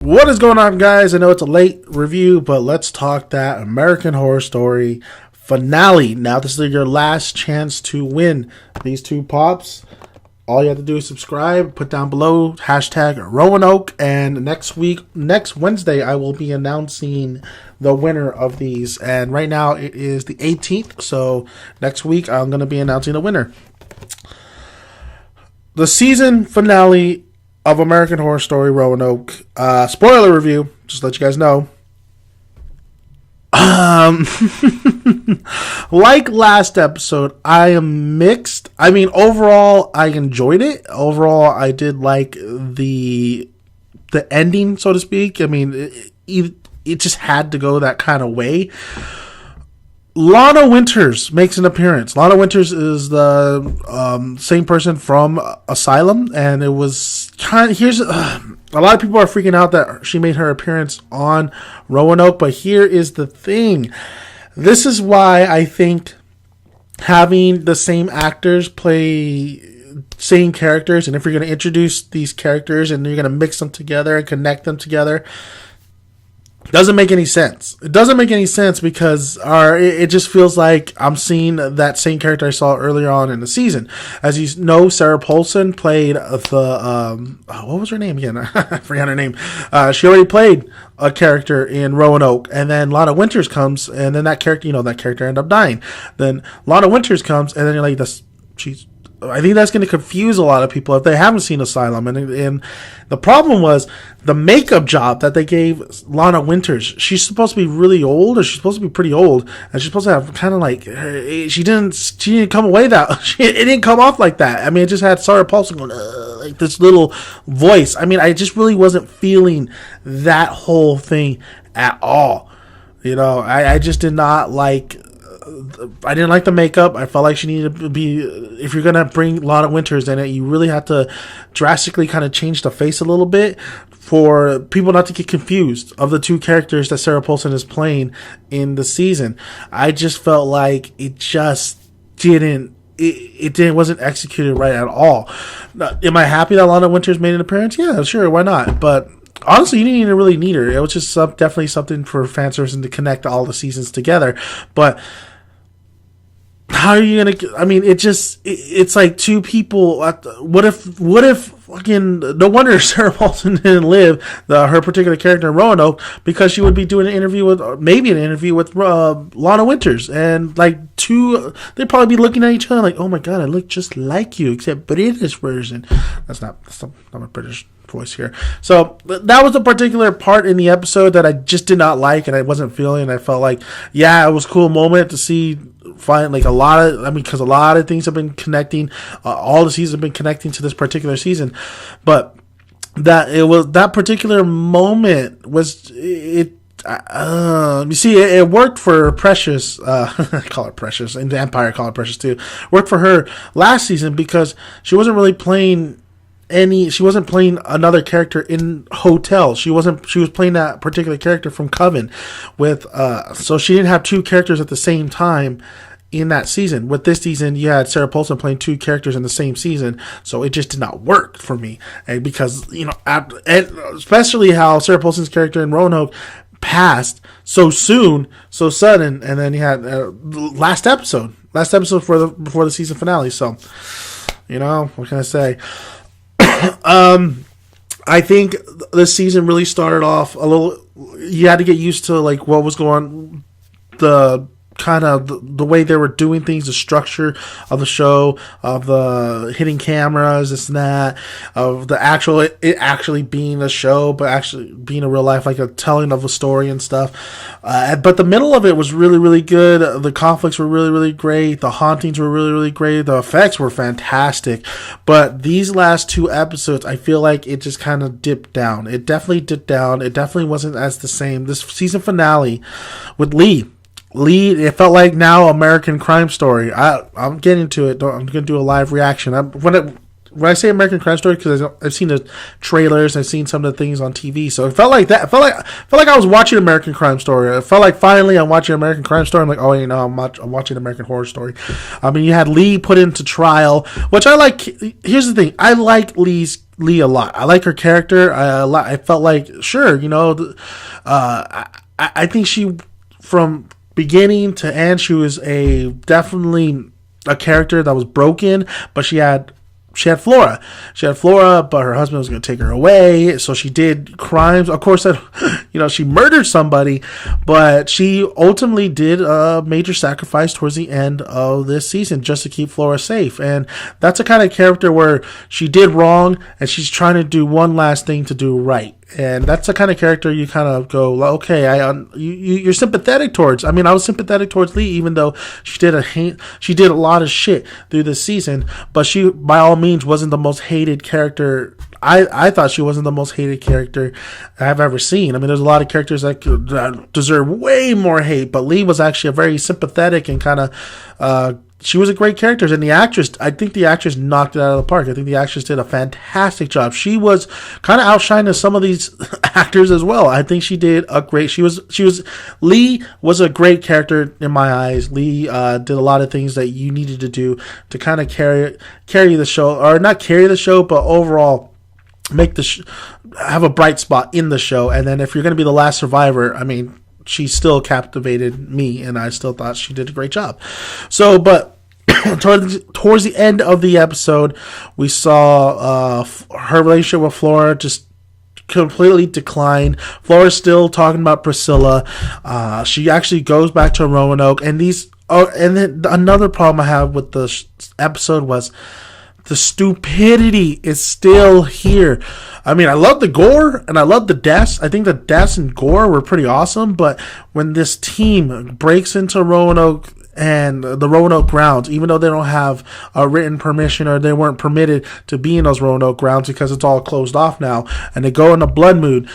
What is going on, guys? I know it's a late review, but let's talk that American Horror Story finale. Now, this is your last chance to win these two pops. All you have to do is subscribe, put down below, hashtag Roanoke, and next Wednesday, I will be announcing the winner of these. And right now, it is the 18th, so next week, I'm going to be announcing the winner. The season finale of American Horror Story Roanoke. Spoiler review, just to let you guys know. Like last episode, I am mixed. I mean, overall, I enjoyed it. Overall, I did like the ending, so to speak. I mean, it just had to go that kind of way. Lana Winters makes an appearance. Lana Winters is the same person from Asylum, and it was kind of, a lot of people are freaking out that she made her appearance on Roanoke, but here is the thing. This is why I think having the same actors play same characters, and if you're going to introduce these characters and you're going to mix them together and connect them together, doesn't make any sense. It doesn't make any sense because it just feels like I'm seeing that same character I saw earlier on in the season. As you know, Sarah Paulson played the what was her name again? I forgot her name. She already played a character in Roanoke, and then Lana Winters comes, and then that character ended up dying. Then Lana Winters comes, and then you're like, I think that's going to confuse a lot of people if they haven't seen Asylum. And the problem was the makeup job that they gave Lana Winters. She's supposed to be really old, or she's supposed to be pretty old, and she's supposed to have kind of like, she didn't come away it didn't come off like that. I mean, it just had Sarah Paulson going like this little voice. I mean, I just really wasn't feeling that whole thing at all. You know, I just did not like. I didn't like the makeup. I felt like she needed to be, if you're going to bring Lana Winters in it, you really have to drastically kind of change the face a little bit for people not to get confused of the two characters that Sarah Paulson is playing in the season. I just felt like it just didn't, it wasn't executed right at all. Am I happy that Lana Winters made an appearance? Yeah, sure, why not? But honestly, you didn't even really need her. It was just definitely something for fan service and to connect all the seasons together. But how are you gonna? I mean, it's like two people. What if fucking? No wonder Sarah Paulson didn't live her particular character in Roanoke, because she would be doing an interview with Lana Winters, and like they'd probably be looking at each other like, oh my god, I look just like you, except British version. That's not a British voice here. So that was a particular part in the episode that I just did not like, and I wasn't feeling. I felt like, yeah, it was a cool moment to see. Find like because a lot of things have been connecting, all the seasons have been connecting to this particular season, but that particular moment was it. You see, it worked for Precious. I call it Precious, and the Empire call it Precious too. Worked for her last season because she wasn't really playing. She wasn't playing another character in Hotel. She was playing that particular character from Coven so she didn't have two characters at the same time in that season. With this season, you had Sarah Paulson playing two characters in the same season, so it just did not work for me. And because, especially how Sarah Paulson's character in Roanoke passed so soon, so sudden, and then you had last episode before the season finale. So, what can I say? I think this season really started off a little. You had to get used to like what was going, the kind of the way they were doing things, the structure of the show, of the hitting cameras, this and that, of the it actually being a show, but actually being a real life, like a telling of a story and stuff. But the middle of it was really, really good. The conflicts were really, really great. The hauntings were really, really great. The effects were fantastic. But these last two episodes, I feel like it just kind of dipped down. It definitely dipped down. It definitely wasn't as the same. This season finale with Lee, it felt like now American Crime Story. I'm getting to it. I'm going to do a live reaction. when I say American Crime Story, because I've seen the trailers, I've seen some of the things on TV, so it felt like that. It felt like I was watching American Crime Story. It felt like finally I'm watching American Crime Story. I'm like, oh, I'm watching American Horror Story. I mean, you had Lee put into trial, which I like. Here's the thing, I like Lee a lot. I like her character. I felt like, sure, I think she, from beginning to end, she was definitely a character that was broken, but she had Flora. She had Flora, but her husband was going to take her away. So she did crimes. Of course, she murdered somebody, but she ultimately did a major sacrifice towards the end of this season just to keep Flora safe. And that's a kind of character where she did wrong and she's trying to do one last thing to do right. And that's the kind of character you kind of go, okay, you're sympathetic towards. I mean, I was sympathetic towards Lee, even though she did a lot of shit through this season. But she, by all means, wasn't the most hated character. I thought she wasn't the most hated character I've ever seen. I mean, there's a lot of characters that deserve way more hate, but Lee was actually a very sympathetic and kind of. She was a great character, and I think the actress knocked it out of the park. I think the actress did a fantastic job. She was kind of outshining some of these actors as well. I think she did a great. Lee was a great character in my eyes. Lee did a lot of things that you needed to do to kind of carry the show, or not carry the show, but overall make have a bright spot in the show. And then if you're going to be the last survivor, I mean, she still captivated me, and I still thought she did a great job. So, but towards the end of the episode, we saw her relationship with Flora just completely decline. Flora's still talking about Priscilla. She actually goes back to Roanoke, and then another problem I have with the episode was the stupidity is still here. I mean, I love the gore and I love the deaths. I think the deaths and gore were pretty awesome, but when this team breaks into Roanoke and the Roanoke grounds, even though they don't have a written permission or they weren't permitted to be in those Roanoke grounds because it's all closed off now, and they go in a blood mood,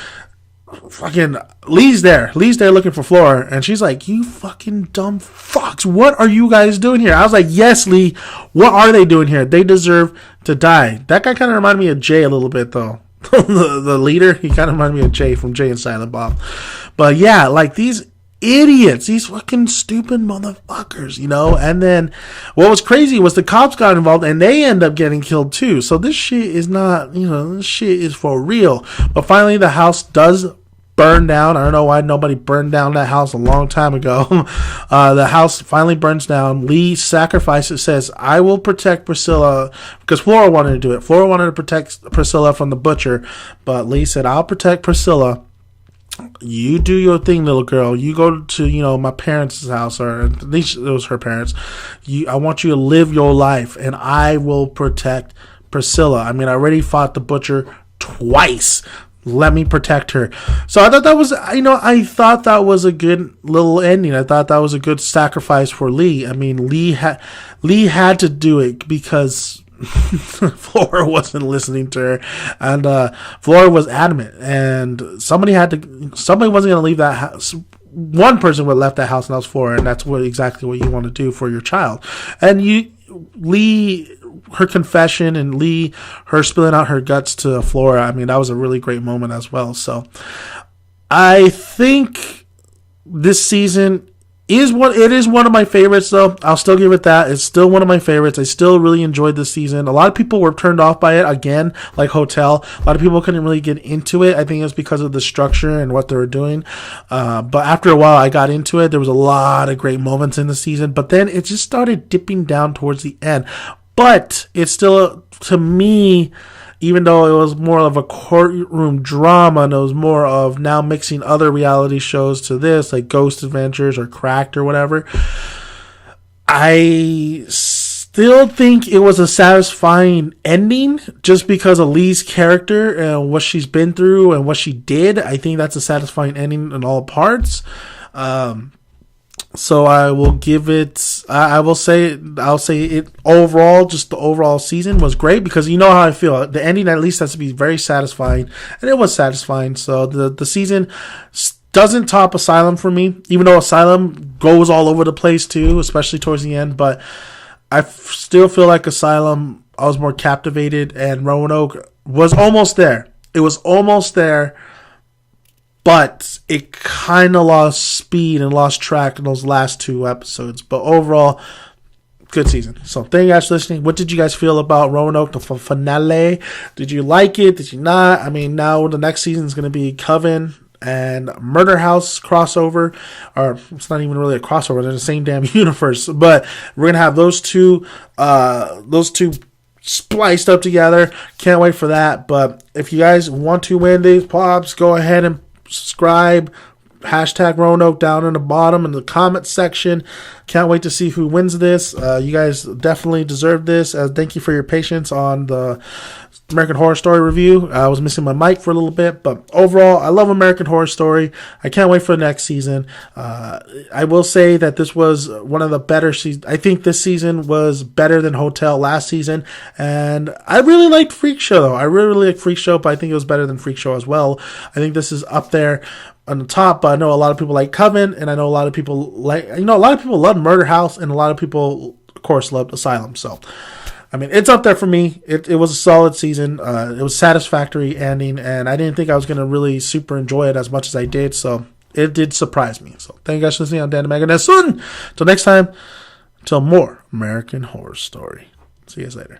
fucking Lee's there looking for Flora, and she's like, you fucking dumb fucks, what are you guys doing here? I was like, yes, Lee, what are they doing here? They deserve to die. That guy kind of reminded me of Jay a little bit, though. the leader, he kind of reminded me of Jay from Jay and Silent Bob. But yeah, like these idiots, these fucking stupid motherfuckers, and then what was crazy was the cops got involved and they end up getting killed too. So this shit is not, this shit is for real. But finally the house does burn down. I don't know why nobody burned down that house a long time ago. The house finally burns down. Lee sacrifices, says, I will protect Priscilla, because Flora wanted to do it. Flora wanted to protect Priscilla from the butcher, but Lee said, I'll protect Priscilla. You do your thing, little girl. You go to, my parents' house, or at least it was her parents. I want you to live your life, and I will protect Priscilla. I mean, I already fought the butcher twice. Let me protect her. So I thought that was, I thought that was a good little ending. I thought that was a good sacrifice for Lee. I mean, Lee had to do it because Flora wasn't listening to her, and Flora was adamant, and somebody wasn't going to leave that house. One person would have left that house, and that was Flora, and that's exactly what you want to do for your child. And Lee, her confession, and Lee, her spilling out her guts to Flora, I mean, that was a really great moment as well. So I think this season is one of my favorites, though. I'll still give it that. It's still one of my favorites. I still really enjoyed this season. A lot of people were turned off by it, again, like Hotel. A lot of people couldn't really get into it. I think it's because of the structure and what they were doing. But after a while, I got into it. There was a lot of great moments in the season, but then it just started dipping down towards the end. But it's still, to me, even though it was more of a courtroom drama and it was more of now mixing other reality shows to this, like Ghost Adventures or Cracked or whatever, I still think it was a satisfying ending just because of Lee's character and what she's been through and what she did. I think that's a satisfying ending in all parts. So I will give it, I'll say it overall, just the overall season was great, because you know how I feel. The ending at least has to be very satisfying, and it was satisfying. So the season doesn't top Asylum for me, even though Asylum goes all over the place too, especially towards the end. But I still feel like Asylum I was more captivated, and Roanoke was almost there. It was almost there, but it kind of lost speed and lost track in those last 2 episodes. But overall, good season. So thank you guys for listening. What did you guys feel about Roanoke, the finale? Did you like it? Did you not? I mean, now the next season is going to be Coven and Murder House crossover, or it's not even really a crossover, they're the same damn universe, but we're gonna have those two spliced up together. Can't wait for that. But if you guys want to win these pops, go ahead and subscribe. Hashtag Roanoke down in the bottom in the comment section. Can't wait to see who wins this. You guys definitely deserve this. Thank you for your patience on the American Horror Story review. I was missing my mic for a little bit, but overall, I love American Horror Story. I can't wait for the next season. I will say that this was one of the better seasons. I think this season was better than Hotel last season, and I really liked Freak Show, though. I really liked Freak Show, but I think it was better than Freak Show as well. I think this is up there on the top, but I know a lot of people like Coven, and I know a lot of people love Murder House, and a lot of people, of course, loved Asylum. So, I mean, it's up there for me. It was a solid season. It was satisfactory ending, and I didn't think I was going to really super enjoy it as much as I did, so it did surprise me. So, thank you guys for listening. I'm Dan Megan. Soon. Till next time, till more American Horror Story. See you guys later.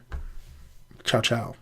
Ciao, ciao.